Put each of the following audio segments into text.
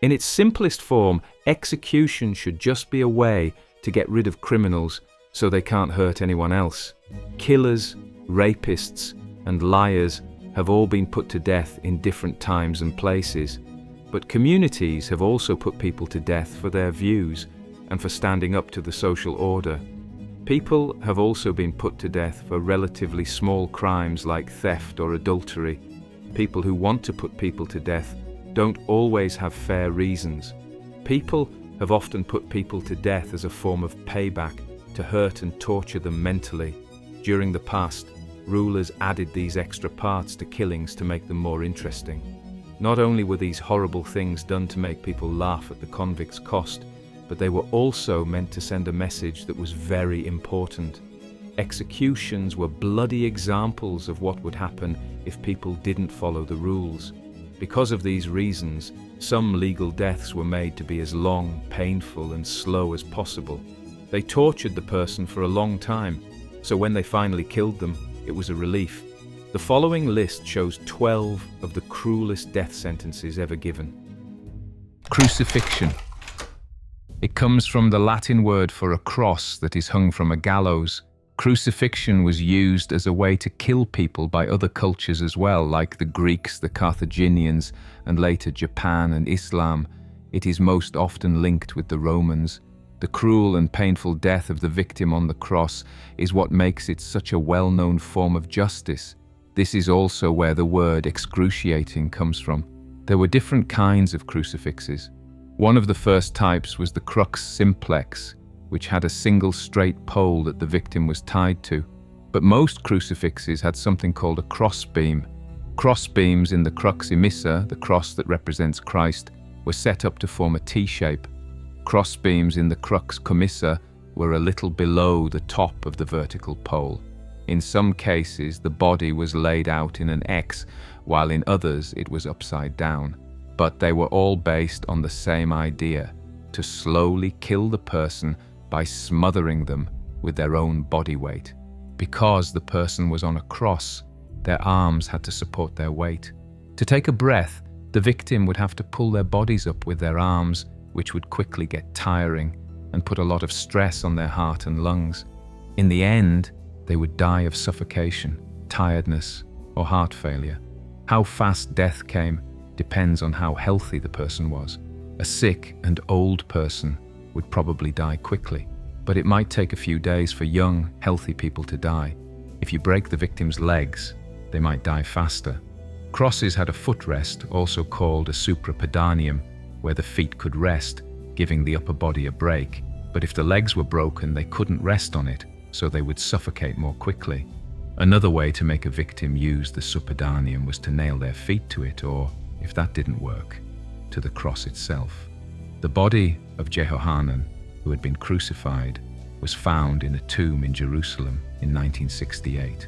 In its simplest form, execution should just be a way to get rid of criminals so they can't hurt anyone else. Killers, rapists, and liars have all been put to death in different times and places, but communities have also put people to death for their views and for standing up to the social order. People have also been put to death for relatively small crimes like theft or adultery. People who want to put people to death don't always have fair reasons. People have often put people to death as a form of payback to hurt and torture them mentally. During the past, rulers added these extra parts to killings to make them more interesting. Not only were these horrible things done to make people laugh at the convict's cost, but they were also meant to send a message that was very important. Executions were bloody examples of what would happen if people didn't follow the rules. Because of these reasons, some legal deaths were made to be as long, painful, and slow as possible. They tortured the person for a long time, so when they finally killed them, it was a relief. The following list shows 12 of the cruelest death sentences ever given. Crucifixion. It comes from the Latin word for a cross that is hung from a gallows. Crucifixion was used as a way to kill people by other cultures as well, like the Greeks, the Carthaginians, and later Japan and Islam. It is most often linked with the Romans. The cruel and painful death of the victim on the cross is what makes it such a well-known form of justice. This is also where the word excruciating comes from. There were different kinds of crucifixes. One of the first types was the crux simplex, which had a single straight pole that the victim was tied to. But most crucifixes had something called a crossbeam. Crossbeams in the crux immissa, the cross that represents Christ, were set up to form a T-shape. Crossbeams in the crux commissa were a little below the top of the vertical pole. In some cases, the body was laid out in an X, while in others it was upside down. But they were all based on the same idea: to slowly kill the person by smothering them with their own body weight. Because the person was on a cross, their arms had to support their weight. To take a breath, the victim would have to pull their bodies up with their arms, which would quickly get tiring and put a lot of stress on their heart and lungs. In the end, they would die of suffocation, tiredness, or heart failure. How fast death came depends on how healthy the person was. A sick and old person would probably die quickly, but it might take a few days for young, healthy people to die. If you break the victim's legs, they might die faster. Crosses had a footrest, also called a suprapedaneum, where the feet could rest, giving the upper body a break. But if the legs were broken, they couldn't rest on it, so they would suffocate more quickly. Another way to make a victim use the suprapedaneum was to nail their feet to it, or, if that didn't work, to the cross itself. The body of Jehohanan, who had been crucified, was found in a tomb in Jerusalem in 1968.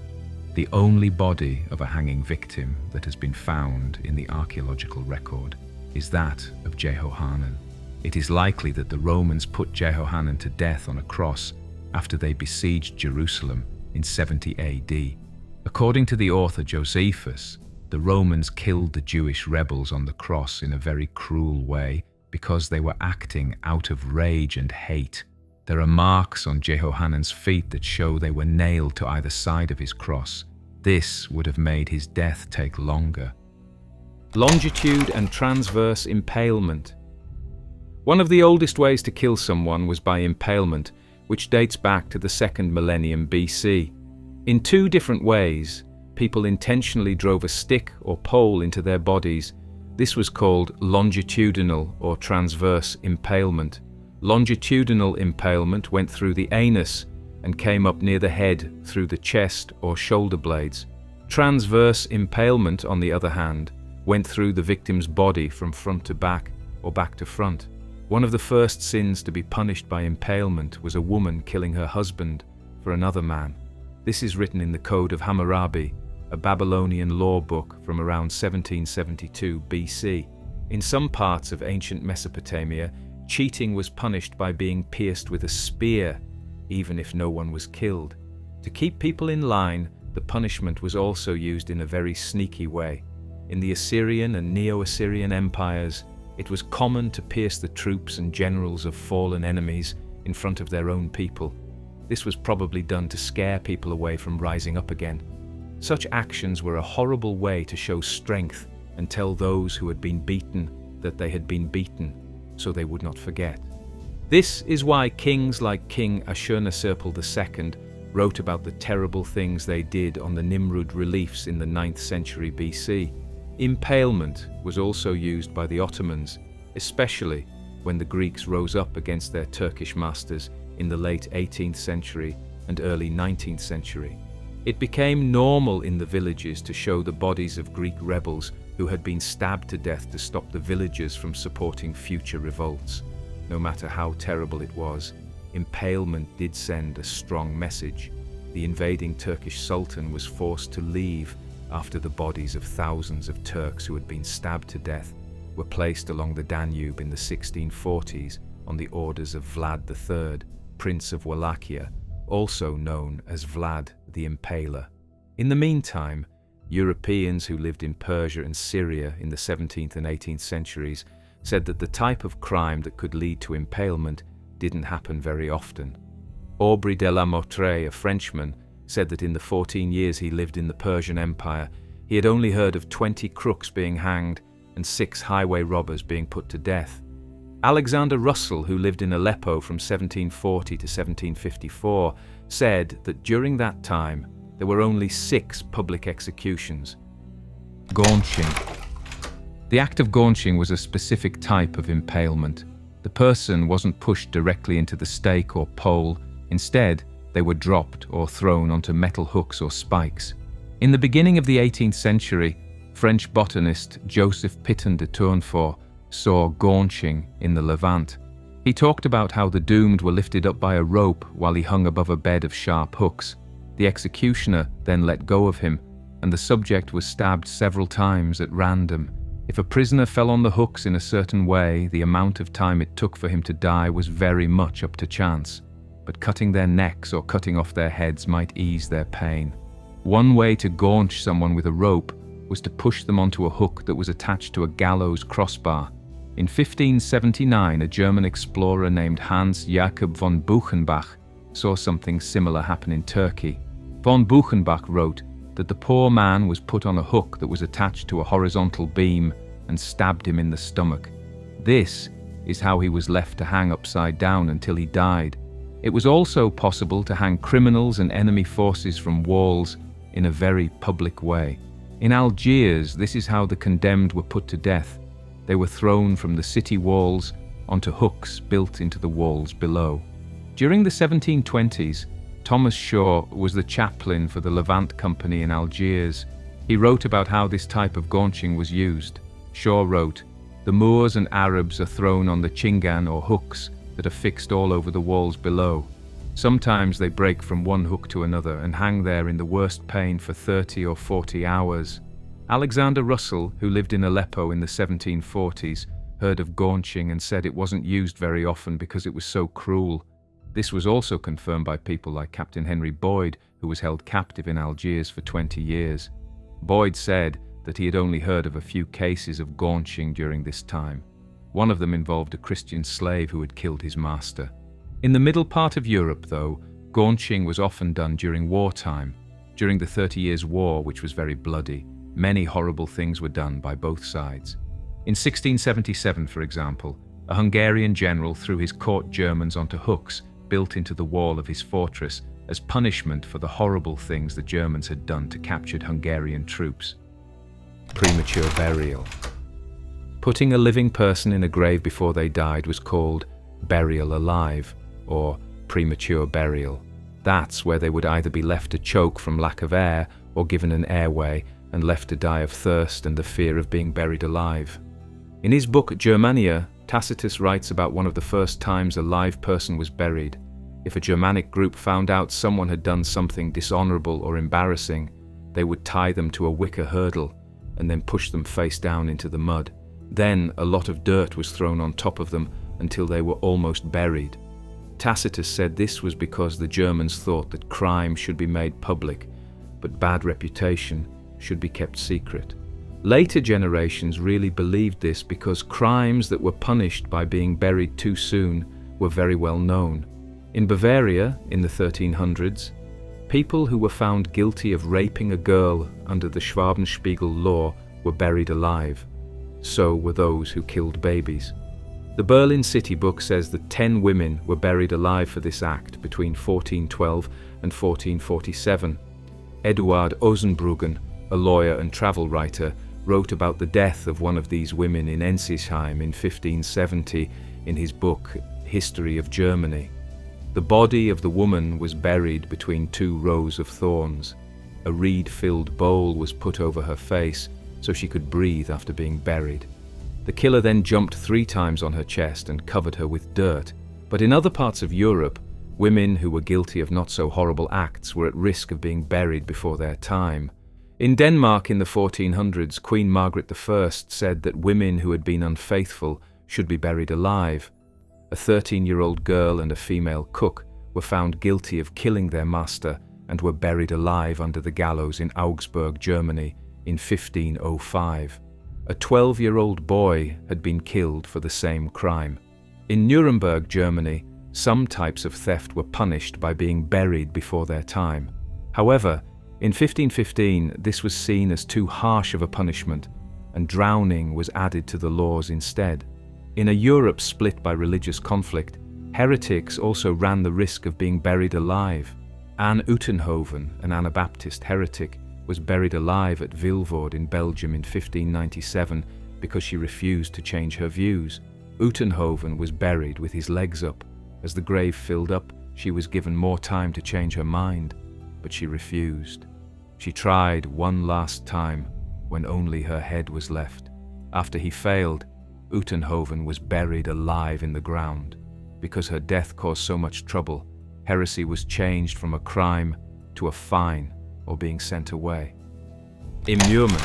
The only body of a hanging victim that has been found in the archaeological record is that of Jehohanan. It is likely that the Romans put Jehohanan to death on a cross after they besieged Jerusalem in 70 AD. According to the author Josephus, the Romans killed the Jewish rebels on the cross in a very cruel way because they were acting out of rage and hate. There are marks on Jehohanan's feet that show they were nailed to either side of his cross. This would have made his death take longer. Longitude and transverse impalement. One of the oldest ways to kill someone was by impalement, which dates back to the 2nd millennium BC. In two different ways, people intentionally drove a stick or pole into their bodies. This was called longitudinal or transverse impalement. Longitudinal impalement went through the anus and came up near the head through the chest or shoulder blades. Transverse impalement, on the other hand, went through the victim's body from front to back or back to front. One of the first sins to be punished by impalement was a woman killing her husband for another man. This is written in the Code of Hammurabi, a Babylonian law book from around 1772 BC. In some parts of ancient Mesopotamia, cheating was punished by being pierced with a spear, even if no one was killed. To keep people in line, the punishment was also used in a very sneaky way. In the Assyrian and Neo-Assyrian empires, It was common to pierce the troops and generals of fallen enemies in front of their own people. This was probably done to scare people away from rising up again. Such actions were a horrible way to show strength and tell those who had been beaten that they had been beaten, so they would not forget. This is why kings like King Ashurnasirpal II wrote about the terrible things they did on the Nimrud reliefs in the 9th century BC. Impalement was also used by the Ottomans, especially when the Greeks rose up against their Turkish masters in the late 18th century and early 19th century. It became normal in the villages to show the bodies of Greek rebels who had been stabbed to death to stop the villagers from supporting future revolts. No matter how terrible it was, impalement did send a strong message. The invading Turkish Sultan was forced to leave after the bodies of thousands of Turks who had been stabbed to death were placed along the Danube in the 1640s on the orders of Vlad III, Prince of Wallachia, also known as Vlad the Impaler. In the meantime, Europeans who lived in Persia and Syria in the 17th and 18th centuries said that the type of crime that could lead to impalement didn't happen very often. Aubry de la Mottrais, a Frenchman, said that in the 14 years he lived in the Persian Empire, he had only heard of 20 crooks being hanged and 6 highway robbers being put to death. Alexander Russell, who lived in Aleppo from 1740 to 1754, said that during that time there were only 6 public executions. Gaunching. The act of gaunching was a specific type of impalement. The person wasn't pushed directly into the stake or pole. Instead, they were dropped or thrown onto metal hooks or spikes. In the beginning of the 18th century, French botanist Joseph Pitton de Tournefort saw gaunching in the Levant. He talked about how the doomed were lifted up by a rope while he hung above a bed of sharp hooks. The executioner then let go of him, and the subject was stabbed several times at random. If a prisoner fell on the hooks in a certain way, the amount of time it took for him to die was very much up to chance. But cutting their necks or cutting off their heads might ease their pain. One way to gaunch someone with a rope was to push them onto a hook that was attached to a gallows crossbar. In 1579, a German explorer named Hans Jakob von Buchenbach saw something similar happen in Turkey. Von Buchenbach wrote that the poor man was put on a hook that was attached to a horizontal beam and stabbed him in the stomach. This is how he was left to hang upside down until he died. It was also possible to hang criminals and enemy forces from walls in a very public way. In Algiers, this is how the condemned were put to death. They were thrown from the city walls onto hooks built into the walls below. During the 1720s, Thomas Shaw was the chaplain for the Levant Company in Algiers. He wrote about how this type of gaunching was used. Shaw wrote, "The Moors and Arabs are thrown on the chingan or hooks that are fixed all over the walls below. Sometimes they break from one hook to another and hang there in the worst pain for 30 or 40 hours. Alexander Russell, who lived in Aleppo in the 1740s, heard of gaunching and said it wasn't used very often because it was so cruel. This was also confirmed by people like Captain Henry Boyd, who was held captive in Algiers for 20 years. Boyd said that he had only heard of a few cases of gaunching during this time. One of them involved a Christian slave who had killed his master. In the middle part of Europe, though, gaunching was often done during wartime. During the 30 Years' War, which was very bloody, many horrible things were done by both sides. In 1677, for example, a Hungarian general threw his caught Germans onto hooks built into the wall of his fortress as punishment for the horrible things the Germans had done to captured Hungarian troops. Premature burial. Putting a living person in a grave before they died was called burial alive, or premature burial. That's where they would either be left to choke from lack of air or given an airway and left to die of thirst and the fear of being buried alive. In his book Germania, Tacitus writes about one of the first times a live person was buried. If a Germanic group found out someone had done something dishonorable or embarrassing, they would tie them to a wicker hurdle and then push them face down into the mud. Then a lot of dirt was thrown on top of them until they were almost buried. Tacitus said this was because the Germans thought that crime should be made public, but bad reputation should be kept secret. Later generations really believed this because crimes that were punished by being buried too soon were very well known. In Bavaria, in the 1300s, people who were found guilty of raping a girl under the Schwabenspiegel law were buried alive. So were those who killed babies. The Berlin City Book says that 10 women were buried alive for this act between 1412 and 1447. Eduard Osenbruggen, a lawyer and travel writer, wrote about the death of one of these women in Ensisheim in 1570 in his book History of Germany. The body of the woman was buried between 2 rows of thorns. A reed-filled bowl was put over her face so she could breathe after being buried. The killer then jumped 3 times on her chest and covered her with dirt. But in other parts of Europe, women who were guilty of not so horrible acts were at risk of being buried before their time. In Denmark in the 1400s, Queen Margaret I said that women who had been unfaithful should be buried alive. A 13-year-old girl and a female cook were found guilty of killing their master and were buried alive under the gallows in Augsburg, Germany in 1505. A 12-year-old boy had been killed for the same crime. In Nuremberg, Germany, some types of theft were punished by being buried before their time. However, in 1515, this was seen as too harsh of a punishment, and drowning was added to the laws instead. In a Europe split by religious conflict, heretics also ran the risk of being buried alive. Anne Utenhoven, an Anabaptist heretic, was buried alive at Vilvoorde in Belgium in 1597 because she refused to change her views. Utenhoven was buried with his legs up. As the grave filled up, she was given more time to change her mind, but she refused. She tried one last time when only her head was left. After he failed, Utenhoven was buried alive in the ground. Because her death caused so much trouble, heresy was changed from a crime to a fine or being sent away. Immurement.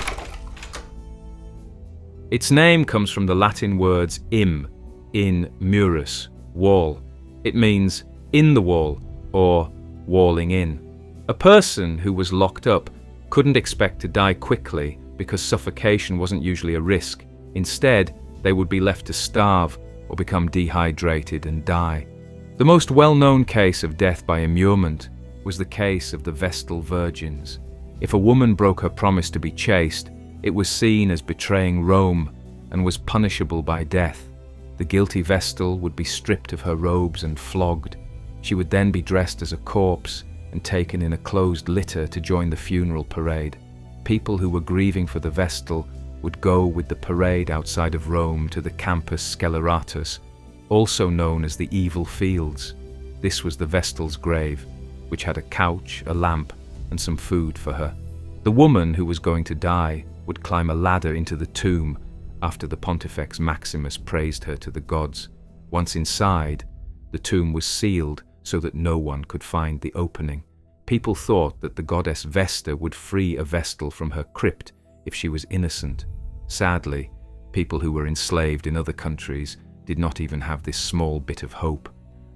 Its name comes from the Latin words in murus, wall. It means in the wall or walling in. A person who was locked up couldn't expect to die quickly because suffocation wasn't usually a risk. Instead, they would be left to starve or become dehydrated and die. The most well-known case of death by immurement was the case of the Vestal Virgins. If a woman broke her promise to be chaste, it was seen as betraying Rome and was punishable by death. The guilty Vestal would be stripped of her robes and flogged. She would then be dressed as a corpse and taken in a closed litter to join the funeral parade. People who were grieving for the Vestal would go with the parade outside of Rome to the Campus Sceleratus, also known as the Evil Fields. This was the Vestal's grave, which had a couch, a lamp, and some food for her. The woman who was going to die would climb a ladder into the tomb after the Pontifex Maximus praised her to the gods. Once inside, the tomb was sealed so that no one could find the opening. People thought that the goddess Vesta would free a Vestal from her crypt if she was innocent. Sadly, people who were enslaved in other countries did not even have this small bit of hope.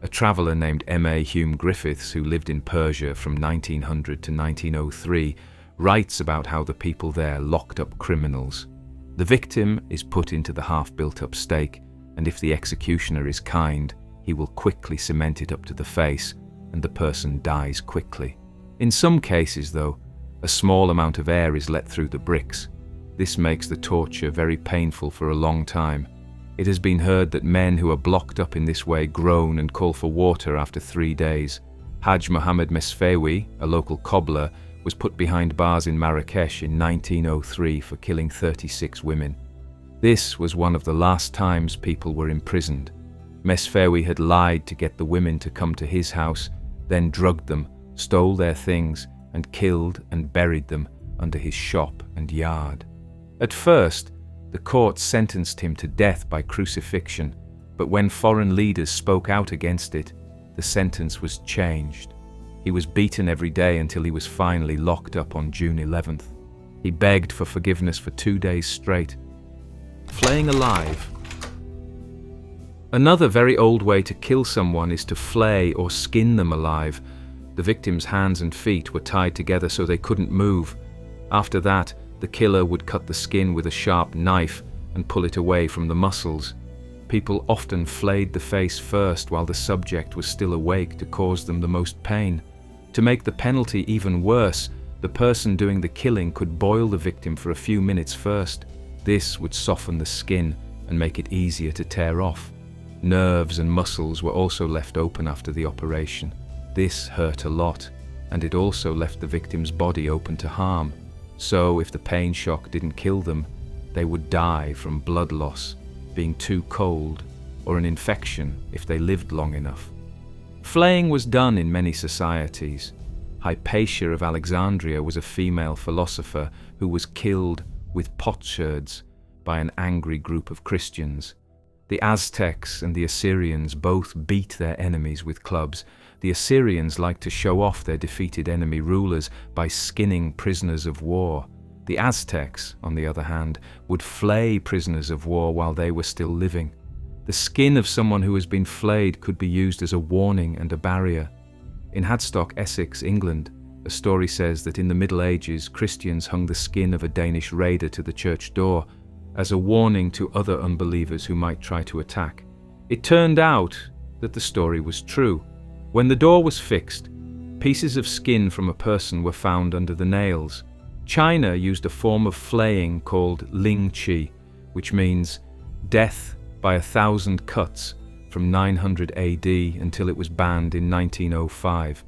A traveller named M.A. Hume Griffiths, who lived in Persia from 1900 to 1903, writes about how the people there locked up criminals. The victim is put into the half-built-up stake, and if the executioner is kind, he will quickly cement it up to the face, and the person dies quickly. In some cases, though, a small amount of air is let through the bricks. This makes the torture very painful for a long time. It has been heard that men who are blocked up in this way groan and call for water after 3 days. Haj Mohammed Mesfewi, a local cobbler, was put behind bars in Marrakesh in 1903 for killing 36 women. This was one of the last times people were imprisoned. Mesfewi had lied to get the women to come to his house, then drugged them, stole their things, and killed and buried them under his shop and yard. At first, the court sentenced him to death by crucifixion, but when foreign leaders spoke out against it, the sentence was changed. He was beaten every day until he was finally locked up on June 11th. He begged for forgiveness for 2 days straight. Flaying alive. Another very old way to kill someone is to flay or skin them alive. The victim's hands and feet were tied together so they couldn't move. After that, The killer would cut the skin with a sharp knife and pull it away from the muscles. People often flayed the face first while the subject was still awake to cause them the most pain. To make the penalty even worse, the person doing the killing could boil the victim for a few minutes first. This would soften the skin and make it easier to tear off. Nerves and muscles were also left open after the operation. This hurt a lot, and it also left the victim's body open to harm. So if the pain shock didn't kill them, they would die from blood loss, being too cold, or an infection if they lived long enough. Flaying was done in many societies. Hypatia of Alexandria was a female philosopher who was killed with potsherds by an angry group of Christians. The Aztecs and the Assyrians both beat their enemies with clubs. The Assyrians liked to show off their defeated enemy rulers by skinning prisoners of war. The Aztecs, on the other hand, would flay prisoners of war while they were still living. The skin of someone who has been flayed could be used as a warning and a barrier. In Hadstock, Essex, England, a story says that in the Middle Ages, Christians hung the skin of a Danish raider to the church door as a warning to other unbelievers who might try to attack. It turned out that the story was true. When the door was fixed, pieces of skin from a person were found under the nails. China used a form of flaying called Ling Chi, which means death by 1,000 cuts, from 900 AD until it was banned in 1905.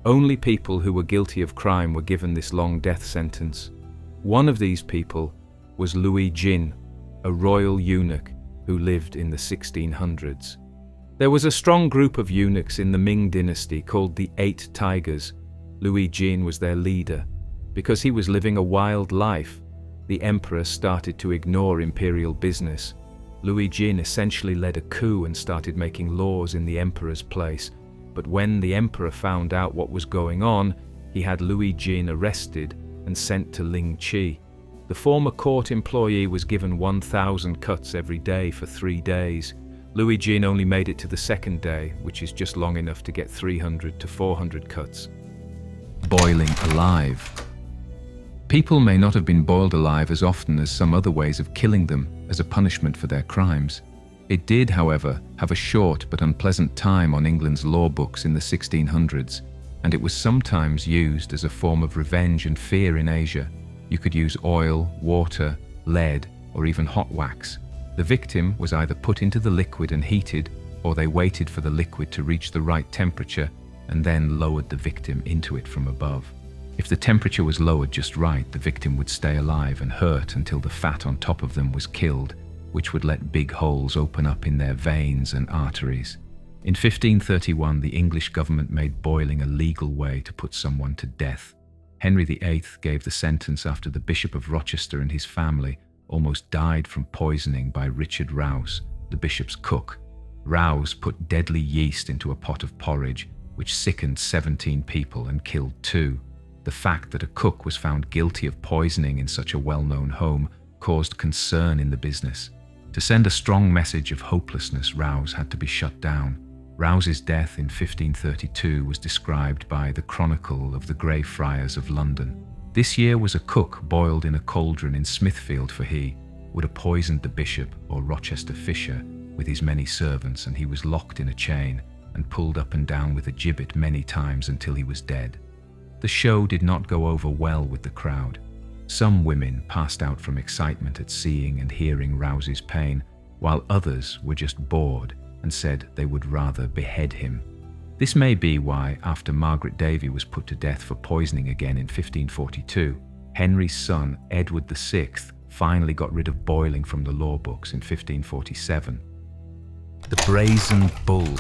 Only people who were guilty of crime were given this long death sentence. One of these people was Louis Jin, a royal eunuch who lived in the 1600s. There was a strong group of eunuchs in the Ming dynasty called the Eight Tigers. Louis Jin was their leader. Because he was living a wild life, the emperor started to ignore imperial business. Louis Jin essentially led a coup and started making laws in the emperor's place. But when the emperor found out what was going on, he had Louis Jin arrested and sent to Ling Chi. The former court employee was given 1,000 cuts every day for 3 days. Louis Jin only made it to the second day, which is just long enough to get 300 to 400 cuts. Boiling alive. People may not have been boiled alive as often as some other ways of killing them as a punishment for their crimes. It did, however, have a short but unpleasant time on England's law books in the 1600s, and it was sometimes used as a form of revenge and fear in Asia. You could use oil, water, lead, or even hot wax. The victim was either put into the liquid and heated, or they waited for the liquid to reach the right temperature and then lowered the victim into it from above. If the temperature was lowered just right, the victim would stay alive and hurt until the fat on top of them was killed, which would let big holes open up in their veins and arteries. In 1531, the English government made boiling a legal way to put someone to death. Henry VIII gave the sentence after the Bishop of Rochester and his family almost died from poisoning by Richard Rouse, the bishop's cook. Rouse put deadly yeast into a pot of porridge, which sickened 17 people and killed 2. The fact that a cook was found guilty of poisoning in such a well-known home caused concern in the business. To send a strong message of hopelessness, Rouse had to be shut down. Rouse's death in 1532 was described by the Chronicle of the Grey Friars of London. This year was a cook boiled in a cauldron in Smithfield, for he would have poisoned the bishop or Rochester Fisher with his many servants, and he was locked in a chain and pulled up and down with a gibbet many times until he was dead. The show did not go over well with the crowd. Some women passed out from excitement at seeing and hearing Rouse's pain, while others were just bored and said they would rather behead him. This may be why, after Margaret Davy was put to death for poisoning again in 1542, Henry's son, Edward VI, finally got rid of boiling from the law books in 1547. The brazen bull.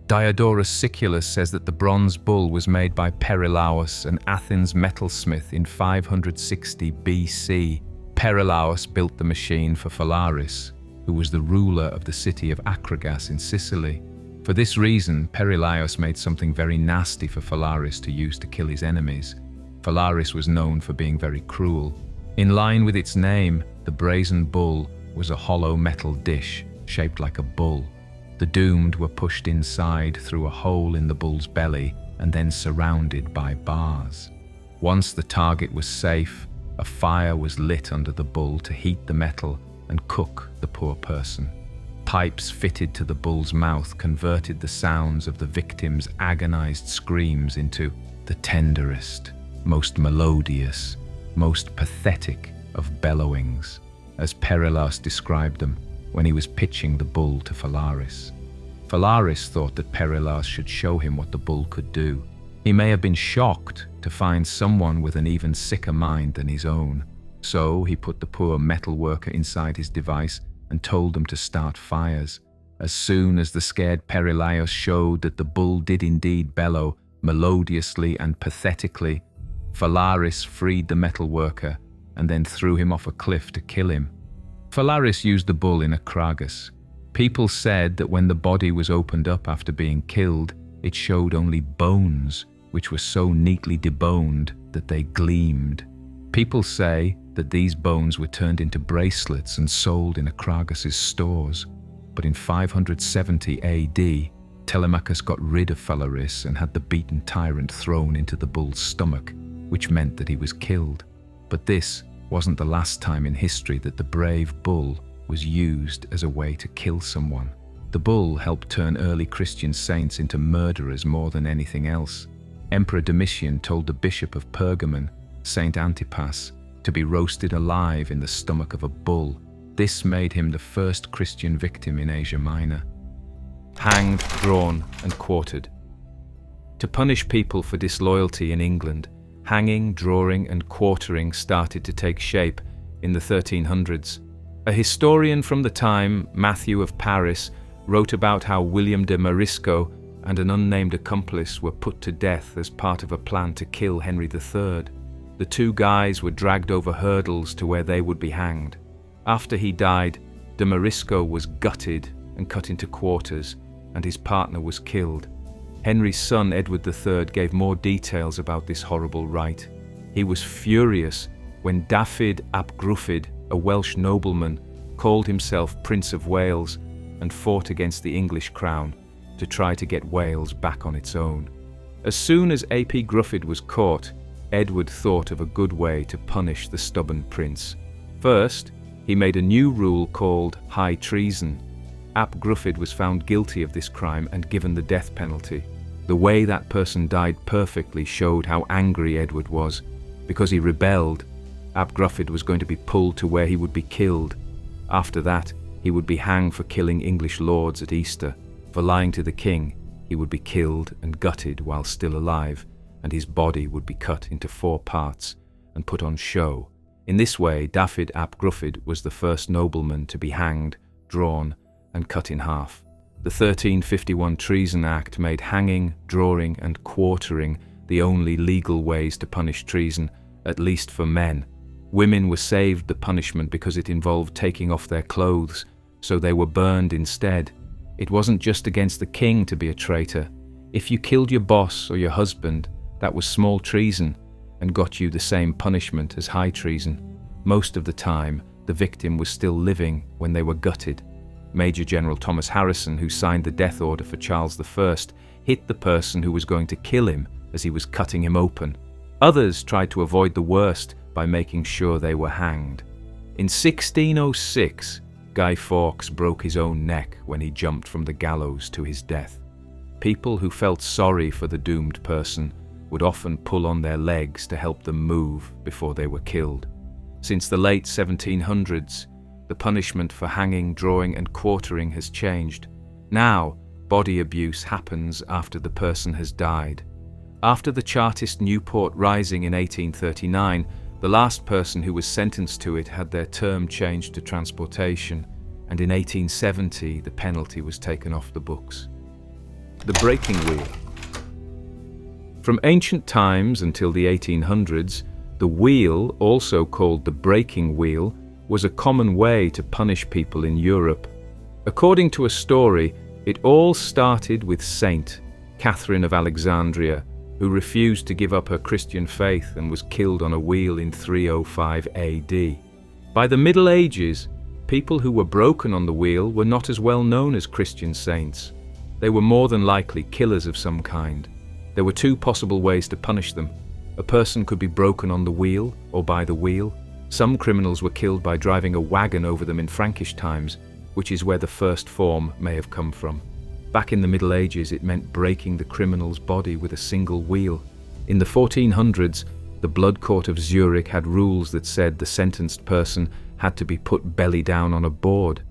Diodorus Siculus says that the bronze bull was made by Perillus, an Athens metalsmith, in 560 BC. Perillus built the machine for Phalaris, who was the ruler of the city of Acragas in Sicily. For this reason, Perillus made something very nasty for Phalaris to use to kill his enemies. Phalaris was known for being very cruel. In line with its name, the brazen bull was a hollow metal dish shaped like a bull. The doomed were pushed inside through a hole in the bull's belly and then surrounded by bars. Once the target was safe, A fire was lit under the bull to heat the metal and cook the poor person. Pipes fitted to the bull's mouth converted the sounds of the victim's agonized screams into the tenderest, most melodious, most pathetic of bellowings, as Perilas described them when he was pitching the bull to Phalaris. Phalaris thought that Perilas should show him what the bull could do. He may have been shocked to find someone with an even sicker mind than his own. So he put the poor metal worker inside his device and told them to start fires. As soon as the scared Perilios showed that the bull did indeed bellow, melodiously and pathetically, Phalaris freed the metal worker and then threw him off a cliff to kill him. Phalaris used the bull in a kragus. People said that when the body was opened up after being killed, it showed only bones, which were so neatly deboned that they gleamed. People say that these bones were turned into bracelets and sold in a kragus's stores. But in 570 AD, Telemachus got rid of Phalaris and had the beaten tyrant thrown into the bull's stomach, which meant that he was killed. But this wasn't the last time in history that the brave bull was used as a way to kill someone. The bull helped turn early Christian saints into murderers more than anything else. Emperor Domitian told the bishop of Pergamon, Saint Antipas, to be roasted alive in the stomach of a bull. This made him the first Christian victim in Asia Minor. Hanged, drawn, and quartered. To punish people for disloyalty in England, hanging, drawing, and quartering started to take shape in the 1300s. A historian from the time, Matthew of Paris, wrote about how William de Morisco and an unnamed accomplice were put to death as part of a plan to kill Henry III. The two guys were dragged over hurdles to where they would be hanged. After he died, de Morisco was gutted and cut into quarters, and his partner was killed. Henry's son Edward III gave more details about this horrible rite. He was furious when Dafydd ap Gruffydd, a Welsh nobleman, called himself Prince of Wales and fought against the English crown to try to get Wales back on its own. As soon as ap Gruffydd was caught, Edward thought of a good way to punish the stubborn prince. First, he made a new rule called high treason. Ap Gruffydd was found guilty of this crime and given the death penalty. The way that person died perfectly showed how angry Edward was. Because he rebelled, Ap Gruffydd was going to be pulled to where he would be killed. After that, he would be hanged for killing English lords at Easter. For lying to the king, he would be killed and gutted while still alive, and his body would be cut into 4 parts and put on show. In this way, Dafydd ap Gruffydd was the first nobleman to be hanged, drawn, and cut in half. The 1351 Treason Act made hanging, drawing, and quartering the only legal ways to punish treason, at least for men. Women were saved the punishment because it involved taking off their clothes, so they were burned instead. It wasn't just against the king to be a traitor. If you killed your boss or your husband, that was small treason and got you the same punishment as high treason. Most of the time, the victim was still living when they were gutted. Major General Thomas Harrison, who signed the death order for Charles I, hit the person who was going to kill him as he was cutting him open. Others tried to avoid the worst by making sure they were hanged. In 1606, Guy Fawkes broke his own neck when he jumped from the gallows to his death. People who felt sorry for the doomed person would often pull on their legs to help them move before they were killed. Since the late 1700s, the punishment for hanging, drawing, and quartering has changed. Now, body abuse happens after the person has died. After the Chartist Newport Rising in 1839, the last person who was sentenced to it had their term changed to transportation, and in 1870 the penalty was taken off the books. The breaking wheel. From ancient times until the 1800s, the wheel, also called the breaking wheel, was a common way to punish people in Europe. According to a story, it all started with Saint Catherine of Alexandria, who refused to give up her Christian faith and was killed on a wheel in 305 AD. By the Middle Ages, people who were broken on the wheel were not as well known as Christian saints. They were more than likely killers of some kind. There were 2 possible ways to punish them: A person could be broken on the wheel or by the wheel. Some criminals were killed by driving a wagon over them in Frankish times, which is where the first form may have come from. Back in the Middle Ages, it meant breaking the criminal's body with a single wheel. In the 1400s, the Blood Court of Zurich had rules that said the sentenced person had to be put belly down on a board.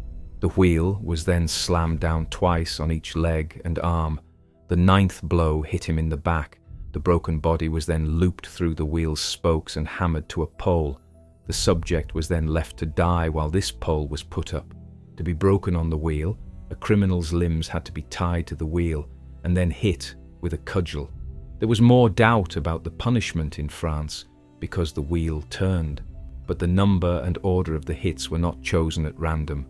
The wheel was then slammed down twice on each leg and arm. The 9th blow hit him in the back. The broken body was then looped through the wheel's spokes and hammered to a pole. The subject was then left to die while this pole was put up. To be broken on the wheel, a criminal's limbs had to be tied to the wheel and then hit with a cudgel. There was more doubt about the punishment in France because the wheel turned, but the number and order of the hits were not chosen at random.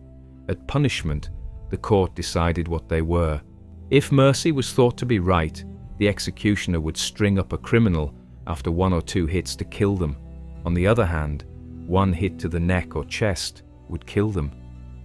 At punishment, the court decided what they were. If mercy was thought to be right, the executioner would string up a criminal after 1 or 2 hits to kill them. On the other hand, 1 hit to the neck or chest would kill them.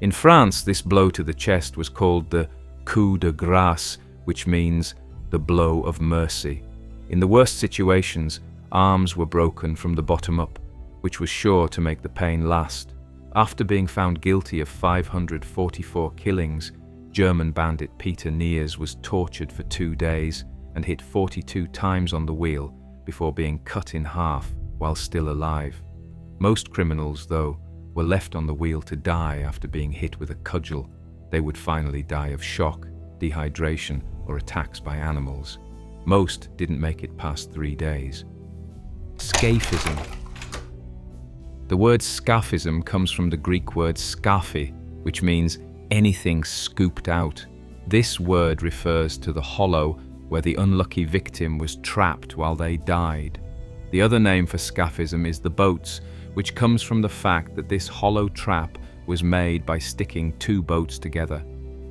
In France, this blow to the chest was called the coup de grâce, which means the blow of mercy. In the worst situations, arms were broken from the bottom up, which was sure to make the pain last. After being found guilty of 544 killings, German bandit Peter Niers was tortured for 2 days and hit 42 times on the wheel before being cut in half while still alive. Most criminals, though, were left on the wheel to die after being hit with a cudgel. They would finally die of shock, dehydration, or attacks by animals. Most didn't make it past 3 days. Scaphism. The word Scaphism comes from the Greek word scaphi, which means anything scooped out. This word refers to the hollow where the unlucky victim was trapped while they died. The other name for Scaphism is the boats, which comes from the fact that this hollow trap was made by sticking 2 boats together.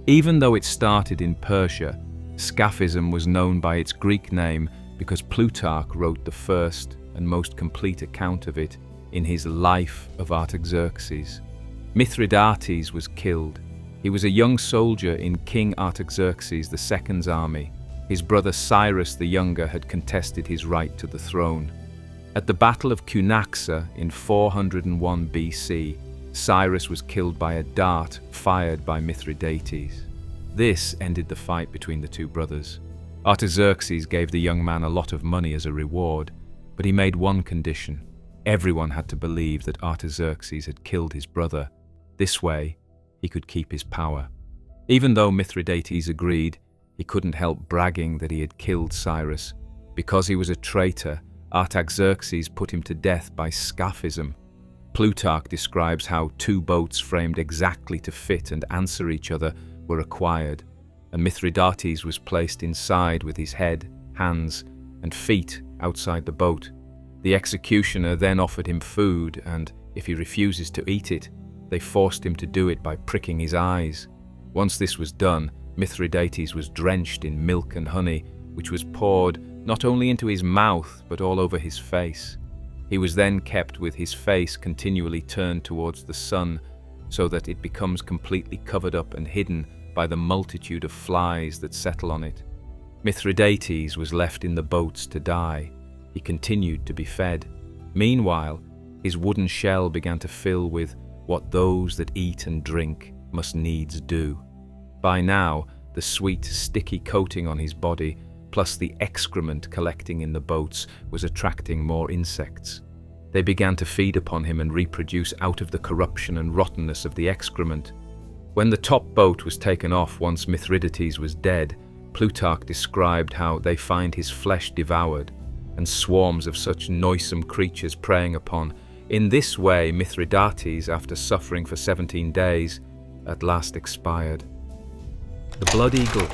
Even though it started in Persia, Scaphism was known by its Greek name because Plutarch wrote the first and most complete account of it in his Life of Artaxerxes. Mithridates was killed. He was a young soldier in King Artaxerxes II's army. His brother Cyrus the Younger had contested his right to the throne. At the Battle of Cunaxa in 401 BC, Cyrus was killed by a dart fired by Mithridates. This ended the fight between the 2 brothers. Artaxerxes gave the young man a lot of money as a reward, but he made one condition. Everyone had to believe that Artaxerxes had killed his brother. This way, he could keep his power. Even though Mithridates agreed, he couldn't help bragging that he had killed Cyrus. Because he was a traitor, Artaxerxes put him to death by Scaphism. Plutarch describes how 2 boats framed exactly to fit and answer each other were acquired, and Mithridates was placed inside with his head, hands, and feet outside the boat. The executioner then offered him food, and if he refuses to eat it, they forced him to do it by pricking his eyes. Once this was done, Mithridates was drenched in milk and honey, which was poured not only into his mouth but all over his face. He was then kept with his face continually turned towards the sun so that it becomes completely covered up and hidden by the multitude of flies that settle on it. Mithridates was left in the boats to die. He continued to be fed. Meanwhile, his wooden shell began to fill with what those that eat and drink must needs do. By now, the sweet, sticky coating on his body, plus the excrement collecting in the boats, was attracting more insects. They began to feed upon him and reproduce out of the corruption and rottenness of the excrement. When the top boat was taken off once Mithridates was dead, Plutarch described how they find his flesh devoured, and swarms of such noisome creatures preying upon. In this way, Mithridates, after suffering for 17 days, at last expired. The Blood Eagle.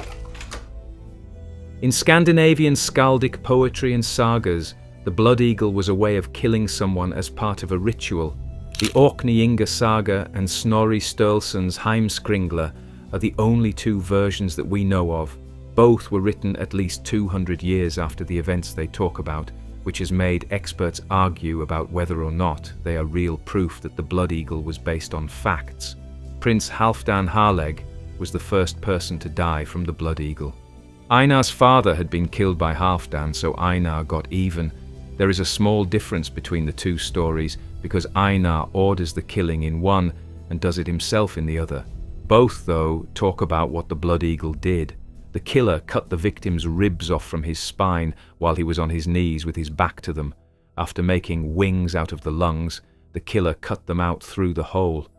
In Scandinavian skaldic poetry and sagas, the Blood Eagle was a way of killing someone as part of a ritual. The Orkney Inga saga and Snorri Sturluson's Heimskringla are the only 2 versions that we know of. Both were written at least 200 years after the events they talk about, which has made experts argue about whether or not they are real proof that the Blood Eagle was based on facts. Prince Halfdan Harleg was the first person to die from the Blood Eagle. Einar's father had been killed by Halfdan, so Einar got even. There is a small difference between the two stories because Einar orders the killing in one and does it himself in the other. Both, though, talk about what the blood eagle did. The killer cut the victim's ribs off from his spine while he was on his knees with his back to them. After making wings out of the lungs, the killer cut them out through the hole.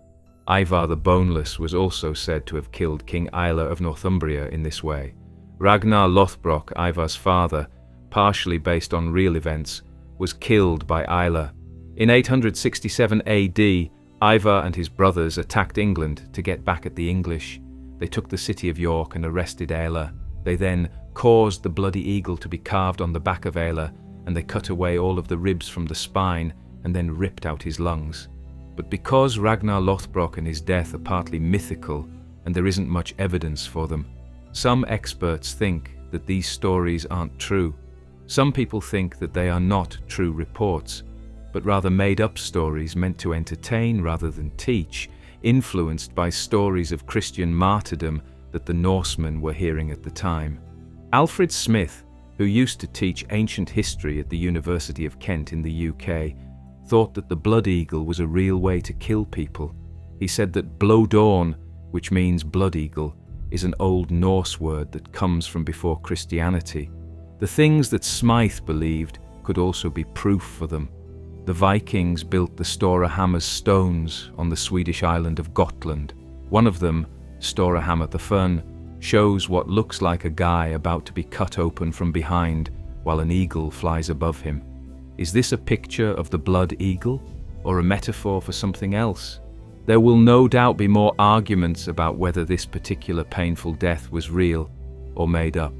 Ivar the Boneless was also said to have killed King Aile of Northumbria in this way. Ragnar Lothbrok, Ivar's father, partially based on real events, was killed by Aile. In 867 AD, Ivar and his brothers attacked England to get back at the English. They took the city of York and arrested Aile. They then caused the bloody eagle to be carved on the back of Aile, and they cut away all of the ribs from the spine and then ripped out his lungs. But because Ragnar Lothbrok and his death are partly mythical and there isn't much evidence for them, some experts think that these stories aren't true. Some people think that they are not true reports, but rather made-up stories meant to entertain rather than teach, influenced by stories of Christian martyrdom that the Norsemen were hearing at the time. Alfred Smith, who used to teach ancient history at the University of Kent in the UK, thought that the blood eagle was a real way to kill people. He said that blodorn, which means blood eagle, is an Old Norse word that comes from before Christianity. The things that Smythe believed could also be proof for them. The Vikings built the Storahammer's stones on the Swedish island of Gotland. One of them, Storahammer the Fun, shows what looks like a guy about to be cut open from behind while an eagle flies above him. Is this a picture of the blood eagle or a metaphor for something else? There will no doubt be more arguments about whether this particular painful death was real or made up.